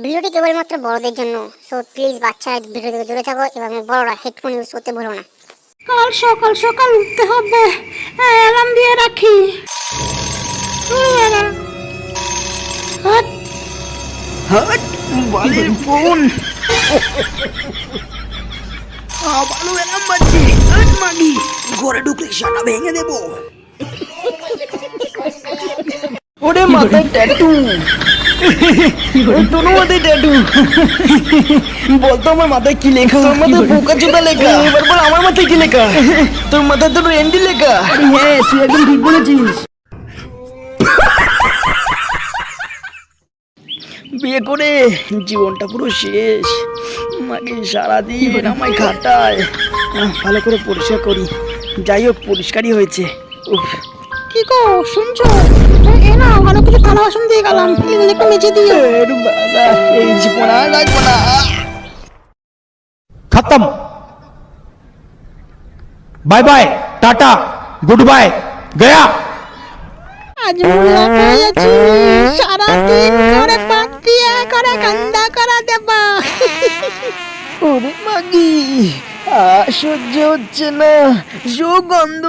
ভিডিওটি কেবলমাত্র বড়দের জন্য, সো প্লিজ বাচ্চারা ভিডিও থেকে দূরে থাকো এবং বড়রা হেডফোন ইউজ করতে ভুলো না। কাল সকাল সকাল উঠতে হবে, অ্যালার্ম দিয়ে রাখি। হাট হাট বালের ফোন আবারও এলাম বাজছে। হাট মাগি, ঘরে ঢুকলে সাটা ভেঙে দেবো। ওরে মাথায় ট্যাটু, তোর মাথায় ট্যাটু। বলতো আমার মাথায় কি লেখা? তোর মাথায় বোকা চোদা লেখা। এবার বল আমার মাথায় কি লেখা? তোর মাথায় তো রেন্ডি লেখা। হ্যাঁ, তুই একদম ঠিক বলেছিস। বিয়ে করে জীবনটা পুরো শেষ। মাকে সারাদিন আমায় খাটায়, ভালো করে পরিষ্কার করি। যাই হোক, পরিষ্কারই হয়েছে। উফ, কি গো শুনছো? এ না, ভালো কিছু থালা বাসন দিয়ে গেলাম, এগুলো একটু মেজে দিও। বাবা, এই জীবন আর লাগবো না। खत्म। Bye bye, tata, good bye, गया। আজ মুলা খাইয়াছি, সারাদিন করে পাক দিয়ে করে কান্দা করা দেবা। ওরে মাগি, সহ্য হচ্ছে না, সুগন্ধ।